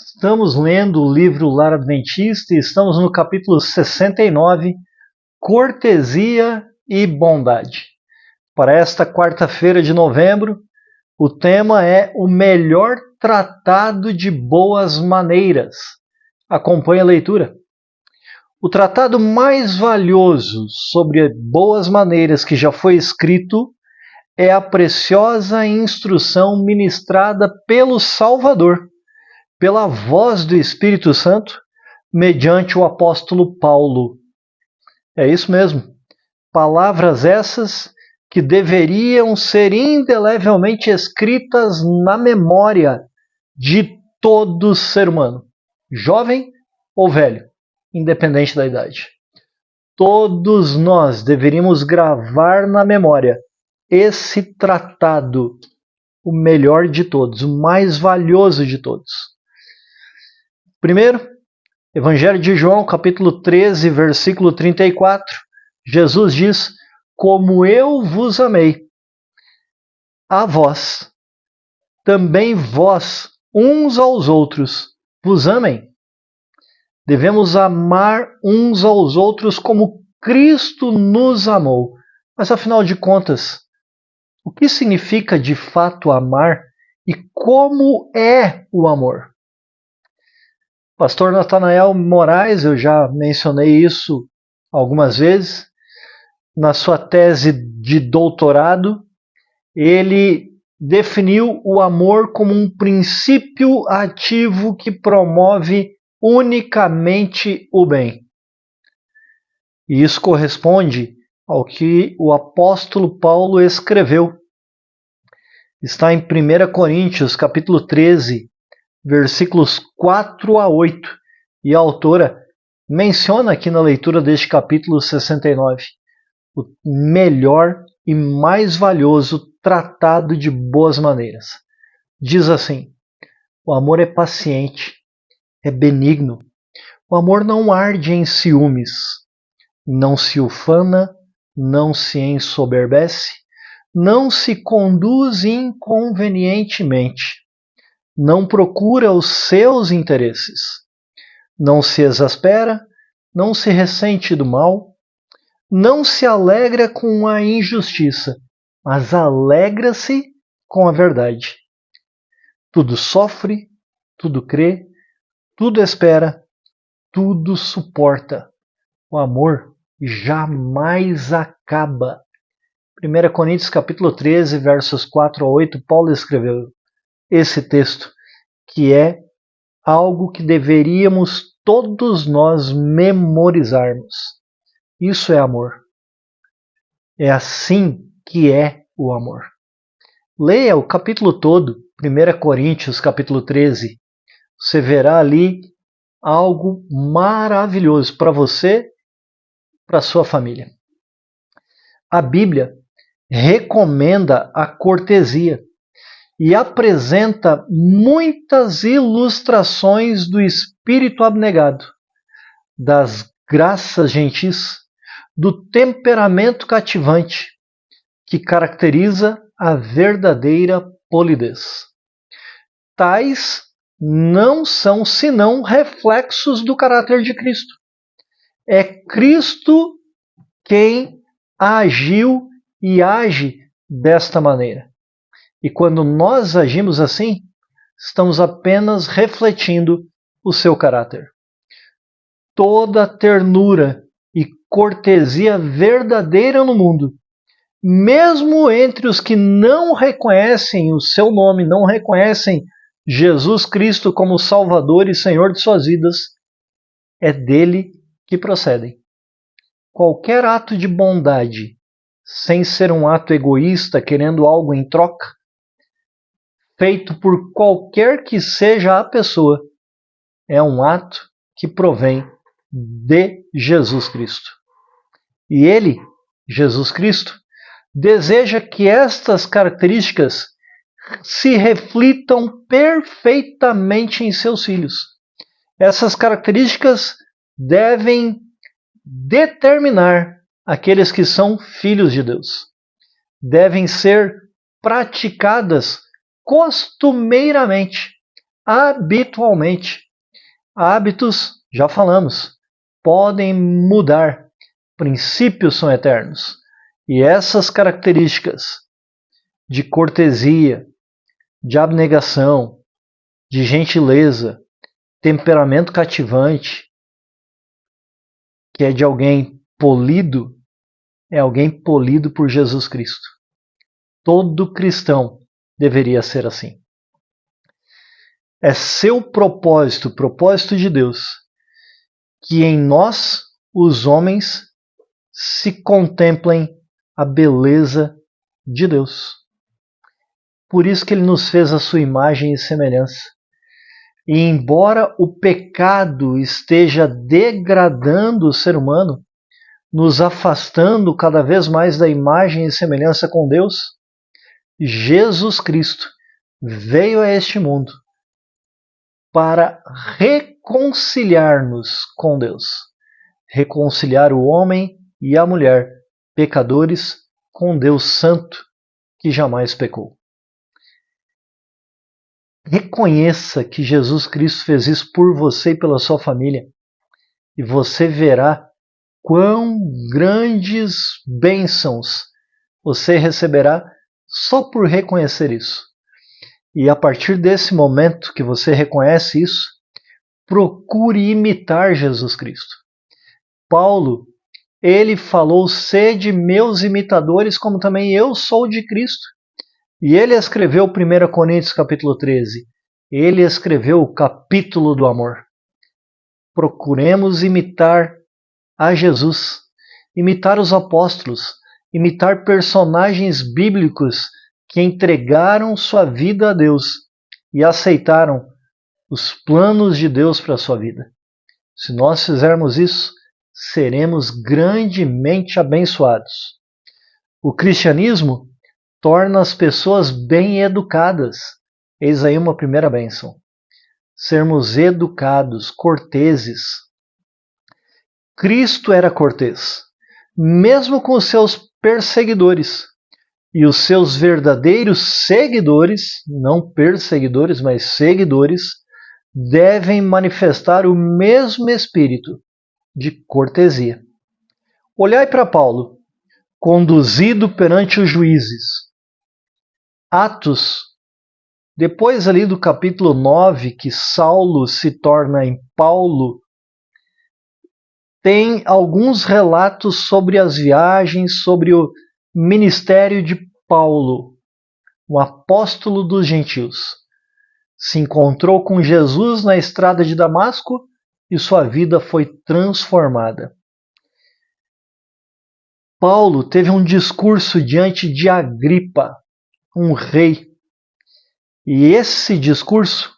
Estamos lendo o livro Lar Adventista e estamos no capítulo 69, Cortesia e Bondade. Para esta quarta-feira de novembro, o tema é o melhor tratado de boas maneiras. Acompanhe a leitura. O tratado mais valioso sobre boas maneiras que já foi escrito é a preciosa instrução ministrada pelo Salvador, pela voz do Espírito Santo, mediante o apóstolo Paulo. É isso mesmo. Palavras essas que deveriam ser indelevelmente escritas na memória de todo ser humano, jovem ou velho, independente da idade. Todos nós deveríamos gravar na memória esse tratado, o melhor de todos, o mais valioso de todos. Primeiro, Evangelho de João, capítulo 13, versículo 34, Jesus diz: como eu vos amei, a vós, também vós, uns aos outros, vos amem. Devemos amar uns aos outros como Cristo nos amou. Mas afinal de contas, o que significa de fato amar e como é o amor? Pastor Natanael Moraes, eu já mencionei isso algumas vezes, na sua tese de doutorado, ele definiu o amor como um princípio ativo que promove unicamente o bem. E isso corresponde ao que o apóstolo Paulo escreveu. Está em 1 Coríntios, capítulo 13, versículos 4 a 8. E a autora menciona aqui na leitura deste capítulo 69 o melhor e mais valioso tratado de boas maneiras. Diz assim: o amor é paciente, é benigno. O amor não arde em ciúmes, não se ufana, não se ensoberbece, não se conduz inconvenientemente, não procura os seus interesses, não se exaspera, não se ressente do mal, não se alegra com a injustiça, mas alegra-se com a verdade. Tudo sofre, tudo crê, tudo espera, tudo suporta. O amor jamais acaba. 1 Coríntios capítulo 13, versos 4 a 8, Paulo escreveu esse texto, que é algo que deveríamos todos nós memorizarmos. Isso é amor. É assim que é o amor. Leia o capítulo todo, 1 Coríntios capítulo 13. Você verá ali algo maravilhoso para você, para sua família. A Bíblia recomenda a cortesia e apresenta muitas ilustrações do espírito abnegado, das graças gentis, do temperamento cativante que caracteriza a verdadeira polidez. Tais não são senão reflexos do caráter de Cristo. É Cristo quem agiu e age desta maneira. E quando nós agimos assim, estamos apenas refletindo o seu caráter. Toda ternura e cortesia verdadeira no mundo, mesmo entre os que não reconhecem o seu nome, não reconhecem Jesus Cristo como Salvador e Senhor de suas vidas, é dele que procedem. Qualquer ato de bondade, sem ser um ato egoísta, querendo algo em troca, feito por qualquer que seja a pessoa, é um ato que provém de Jesus Cristo. E ele, Jesus Cristo, deseja que estas características se reflitam perfeitamente em seus filhos. Essas características devem determinar aqueles que são filhos de Deus. Devem ser praticadas costumeiramente habitualmente. Hábitos, já falamos, podem mudar. Princípios são eternos. E essas características de cortesia, de abnegação, de gentileza, temperamento cativante, que é de alguém polido, é alguém polido por Jesus Cristo. Todo cristão deveria ser assim. É seu propósito, propósito de Deus, que em nós, os homens, se contemplem a beleza de Deus. Por isso que Ele nos fez a sua imagem e semelhança. E embora o pecado esteja degradando o ser humano, nos afastando cada vez mais da imagem e semelhança com Deus, Jesus Cristo veio a este mundo para reconciliar-nos com Deus. Reconciliar o homem e a mulher, pecadores, com Deus Santo, que jamais pecou. Reconheça que Jesus Cristo fez isso por você e pela sua família, e você verá quão grandes bênçãos você receberá só por reconhecer isso. E a partir desse momento que você reconhece isso, procure imitar Jesus Cristo. Paulo, ele falou: sede meus imitadores, como também eu sou de Cristo. E ele escreveu 1 Coríntios capítulo 13. Ele escreveu o capítulo do amor. Procuremos imitar a Jesus, imitar os apóstolos, imitar personagens bíblicos que entregaram sua vida a Deus e aceitaram os planos de Deus para a sua vida. Se nós fizermos isso, seremos grandemente abençoados. O cristianismo torna as pessoas bem educadas. Eis aí uma primeira bênção. Sermos educados, corteses. Cristo era cortês, mesmo com os seus perseguidores. E os seus verdadeiros seguidores, não perseguidores, mas seguidores, devem manifestar o mesmo espírito de cortesia. Olhai para Paulo, conduzido perante os juízes. Atos, depois ali do capítulo 9, que Saulo se torna em Paulo, tem alguns relatos sobre as viagens, sobre o ministério de Paulo, o apóstolo dos gentios. Se encontrou com Jesus na estrada de Damasco e sua vida foi transformada. Paulo teve um discurso diante de Agripa, um rei. E esse discurso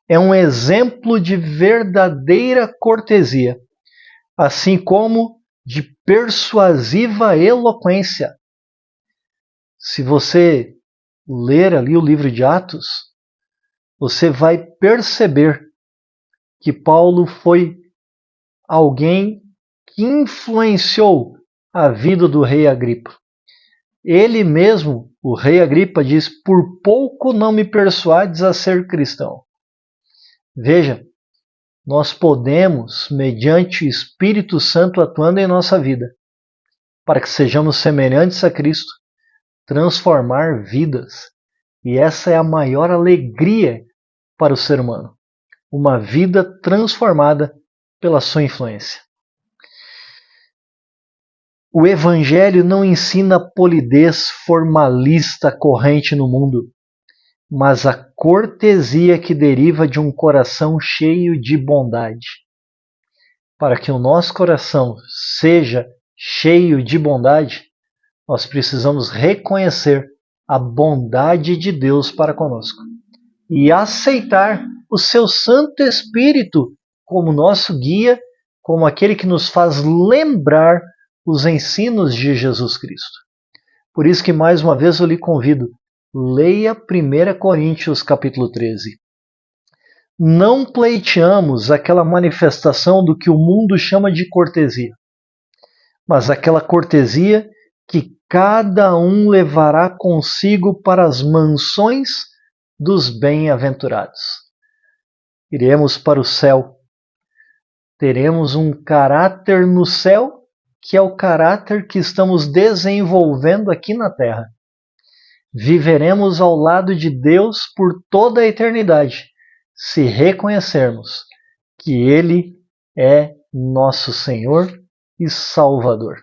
é um exemplo de verdadeira cortesia, assim como de persuasiva eloquência. Se você ler ali o livro de Atos, você vai perceber que Paulo foi alguém que influenciou a vida do rei Agripa. Ele mesmo, o rei Agripa, diz: por pouco não me persuades a ser cristão. Veja, nós podemos, mediante o Espírito Santo atuando em nossa vida, para que sejamos semelhantes a Cristo, transformar vidas. E essa é a maior alegria para o ser humano. Uma vida transformada pela sua influência. O Evangelho não ensina a polidez formalista corrente no mundo, mas a cortesia que deriva de um coração cheio de bondade. Para que o nosso coração seja cheio de bondade, nós precisamos reconhecer a bondade de Deus para conosco e aceitar o seu Santo Espírito como nosso guia, como aquele que nos faz lembrar os ensinos de Jesus Cristo. Por isso que mais uma vez eu lhe convido, leia 1 Coríntios capítulo 13. Não pleiteamos aquela manifestação do que o mundo chama de cortesia, mas aquela cortesia que cada um levará consigo para as mansões dos bem-aventurados. iremos para o céu. Teremos um caráter no céu, que é o caráter que estamos desenvolvendo aqui na terra. Viveremos ao lado de Deus por toda a eternidade, se reconhecermos que Ele é nosso Senhor e Salvador.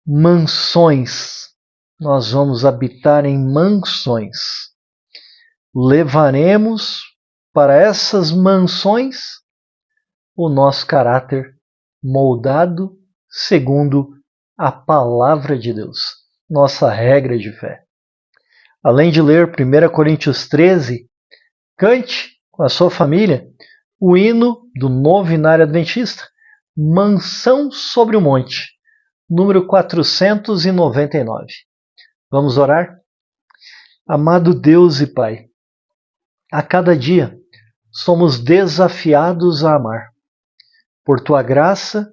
Mansões. Nós vamos habitar em mansões. Levaremos para essas mansões o nosso caráter moldado segundo a palavra de Deus, nossa regra de fé. Além de ler 1 Coríntios 13, cante com a sua família o hino do Novenário Adventista, Mansão sobre o Monte, número 499. Vamos orar? Amado Deus e Pai, a cada dia somos desafiados a amar. Por Tua graça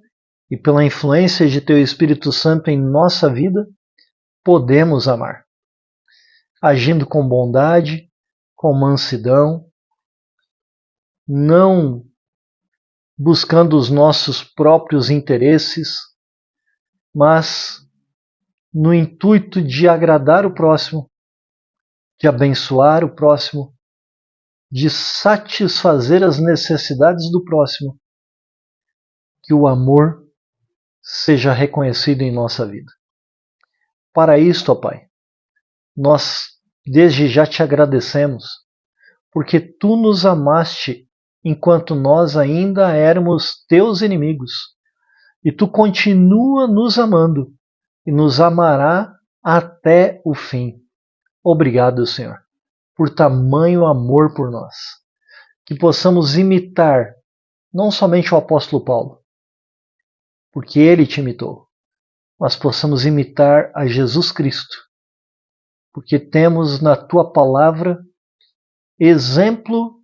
e pela influência de Teu Espírito Santo em nossa vida, podemos amar. Agindo com bondade, com mansidão, não buscando os nossos próprios interesses, mas no intuito de agradar o próximo, de abençoar o próximo, de satisfazer as necessidades do próximo, que o amor seja reconhecido em nossa vida. Para isto, ó Pai, nós desde já te agradecemos, porque Tu nos amaste enquanto nós ainda éramos Teus inimigos, e Tu continua nos amando e nos amará até o fim. Obrigado, Senhor, por tamanho amor por nós. Que possamos imitar não somente o apóstolo Paulo, porque ele te imitou, mas possamos imitar a Jesus Cristo, porque temos na Tua palavra exemplo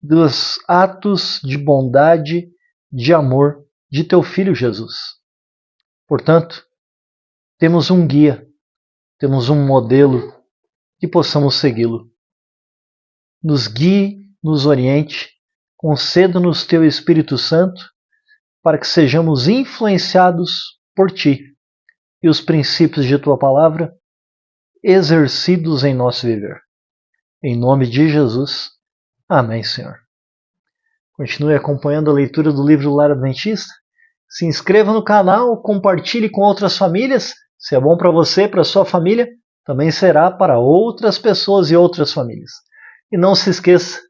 dos atos de bondade, de amor de Teu Filho Jesus. Portanto, temos um guia, temos um modelo que possamos segui-lo. Nos guie, nos oriente, conceda-nos Teu Espírito Santo para que sejamos influenciados por Ti e os princípios de Tua palavra exercidos em nosso viver. Em nome de Jesus. Amém, Senhor. Continue acompanhando a leitura do livro Lar Adventista. Se inscreva no canal, compartilhe com outras famílias. Se é bom para você, para sua família, também será para outras pessoas e outras famílias. E não se esqueça,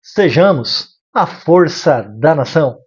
sejamos a força da nação.